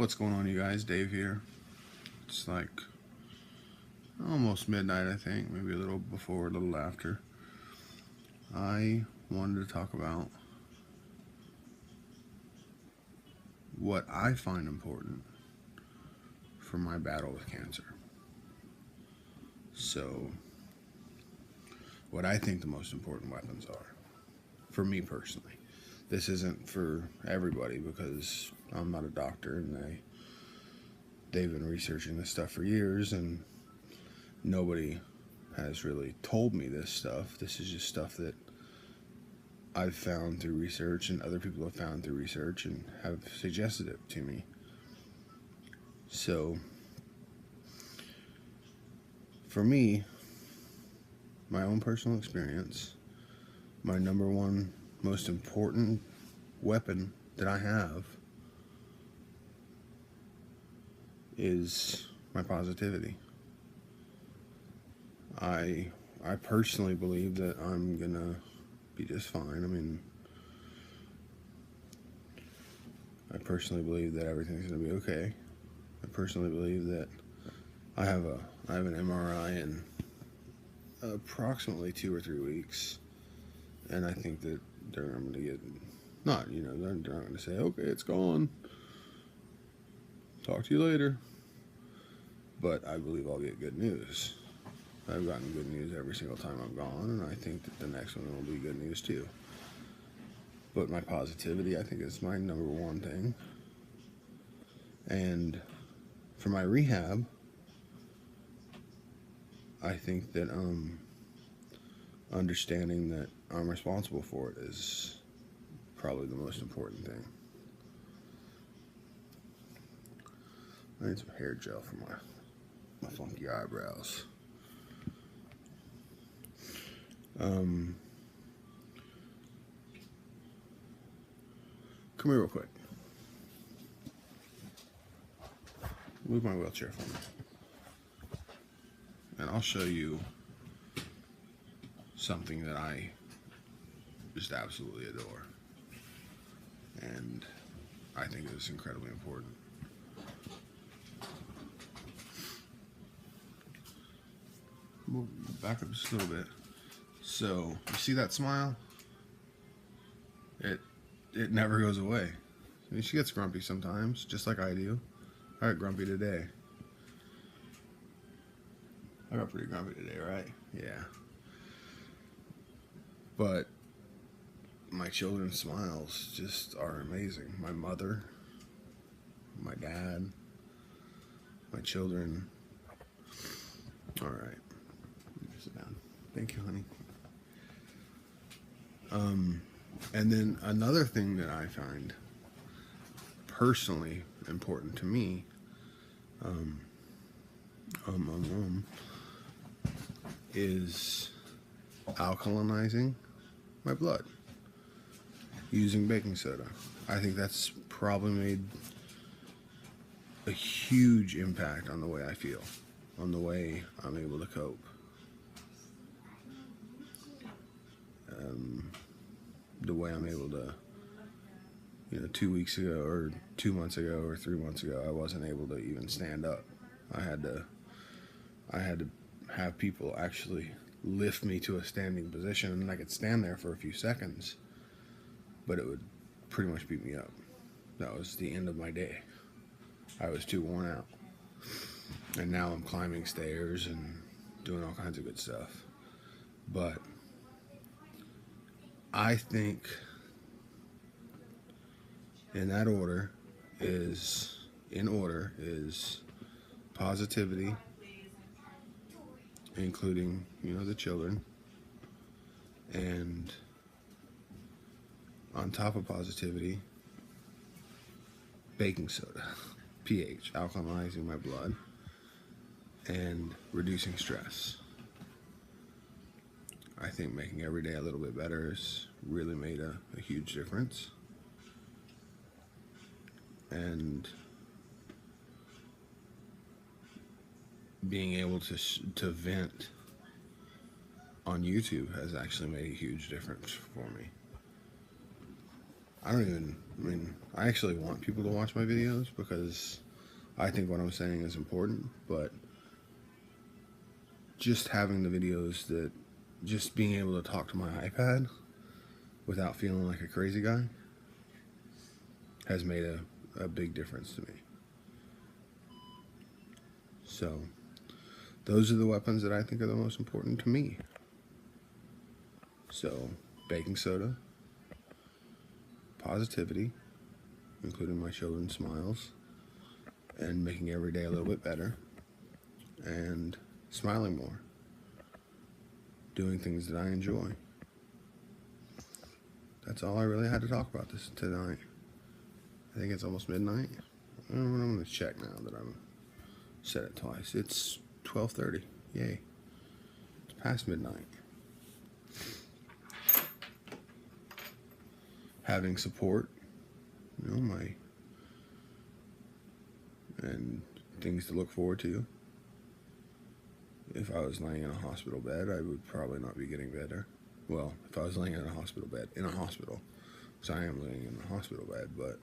What's going on, you guys? Dave here. It's like almost midnight, I think, maybe a little before, a little after. I wanted to talk about what I find important for my battle with cancer. So, what I think the most important weapons are, for me personally. This isn't for everybody because I'm not a doctor and they've been researching this stuff for years and nobody has really told me this stuff. This is just stuff that I've found through research and other people have found through research and have suggested it to me. So, for me, my own personal experience, my number one most important weapon that I have is my positivity. I personally believe that I'm gonna be just fine. I mean, I personally believe that everything's gonna be okay. I personally believe that I have an MRI in approximately 2 or 3 weeks, and I think that they're going to get they're not going to say, okay, it's gone, talk to you later. But I believe I'll get good news. I've gotten good news every single time I'm gone, and I think that the next one will be good news too. But my positivity, I think, is my number one thing. And for my rehab, I think that understanding that I'm responsible for it is probably the most important thing. I need some hair gel for my funky eyebrows. Come here real quick. Move my wheelchair for me. And I'll show you something that I just absolutely adore. And I think is incredibly important. We'll back up just a little bit. So, you see that smile? It never goes away. I mean, she gets grumpy sometimes, just like I do. I got grumpy today. I got pretty grumpy today, right? Yeah. But my children's smiles just are amazing. My mother, my dad, my children. All right. Sit down. Thank you, honey. And then another thing that I find personally important to me, is alkalinizing my blood using baking soda. I think that's probably made a huge impact on the way I feel, on the way I'm able to cope. The way I'm able to, 2 weeks ago or 2 months ago or 3 months ago, I wasn't able to even stand up. I had to have people actually lift me to a standing position, and I could stand there for a few seconds, but it would pretty much beat me up. That was the end of my day. I was too worn out. And now I'm climbing stairs and doing all kinds of good stuff. But I think in order is positivity, including, the children, and on top of positivity, baking soda, pH, alkalizing my blood, and reducing stress. I think making every day a little bit better has really made a huge difference. And being able to vent on YouTube has actually made a huge difference for me. I mean, I actually want people to watch my videos because I think what I'm saying is important, but just having the videos just being able to talk to my iPad without feeling like a crazy guy has made a big difference to me. So, those are the weapons that I think are the most important to me. So, baking soda, positivity, including my children's smiles, and making every day a little bit better, and smiling more, doing things that I enjoy. That's all I really had to talk about this tonight. I think it's almost midnight. I'm going to check now that I'm said it twice. It's 12:30. Yay. It's past midnight. Having support, and things to look forward to. If I was laying in a hospital bed, I would probably not be getting better. Well, if I was laying in a hospital bed, because I am laying in a hospital bed, but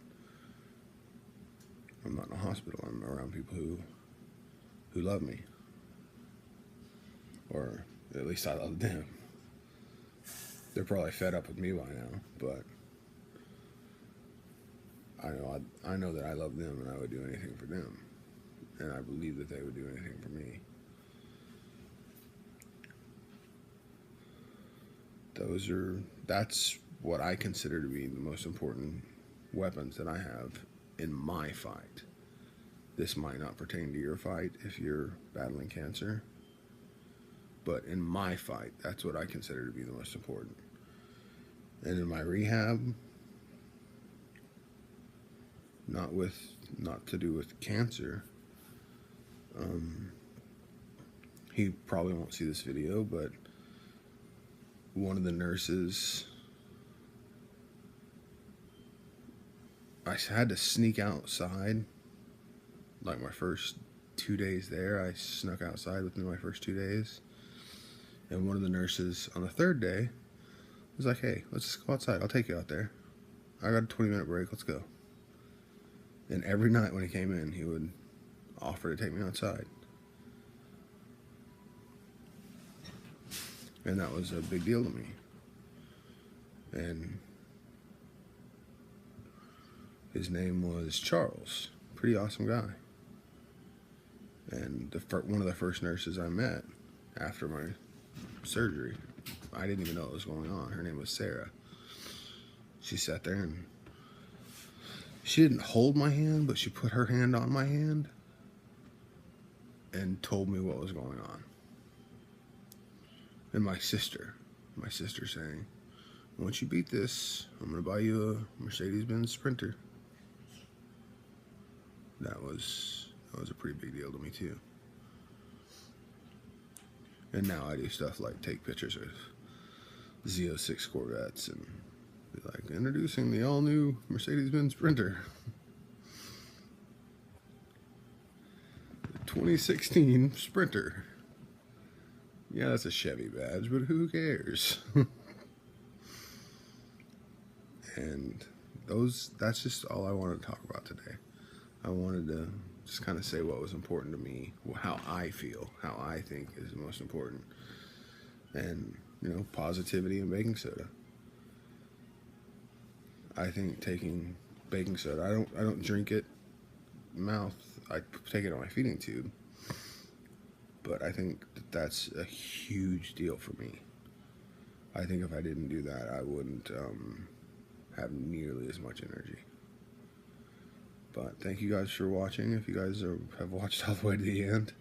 I'm not in a hospital. I'm around people who love me. Or at least I love them. They're probably fed up with me by now, but I know that I love them and I would do anything for them. And I believe that they would do anything for me. That's what I consider to be the most important weapons that I have in my fight. This might not pertain to your fight if you're battling cancer, but in my fight, that's what I consider to be the most important. And in my rehab, not to do with cancer, he probably won't see this video, but one of the nurses, I had to sneak outside. Like my first 2 days there, I snuck outside within my first 2 days. And one of the nurses on the third day was like, "Hey, let's just go outside. I'll take you out there. I got a 20-minute break. Let's go." And every night when he came in, he would offer to take me outside. And that was a big deal to me. And his name was Charles. Pretty awesome guy. And one of the first nurses I met after my surgery, I didn't even know what was going on. Her name was Sarah. She sat there and she didn't hold my hand, but she put her hand on my hand and told me what was going on. And my sister saying, "Once you beat this, I'm going to buy you a Mercedes-Benz Sprinter." That was a pretty big deal to me too. And now I do stuff like take pictures of Z06 Corvettes and be like, "Introducing the all-new Mercedes-Benz Sprinter. 2016 Sprinter." Yeah, that's a Chevy badge, but who cares? And that's just all I wanted to talk about today. I wanted to just kind of say what was important to me, how I feel, how I think is the most important. And, positivity and baking soda. I think taking baking soda, I don't drink it mouth, I take it on my feeding tube. But I think that's a huge deal for me. I think if I didn't do that, I wouldn't have nearly as much energy. But thank you guys for watching. If you guys have watched all the way to the end,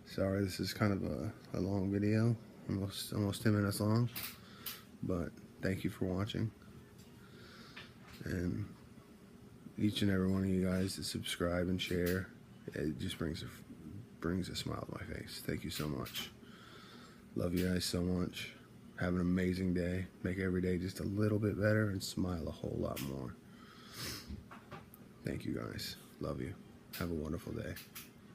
sorry, this is kind of a long video, almost 10 minutes long. But thank you for watching, and each and every one of you guys that subscribe and share, it just brings a smile to my face. Thank you so much. Love you guys so much. Have an amazing day. Make every day just a little bit better and smile a whole lot more. Thank you guys. Love you. Have a wonderful day.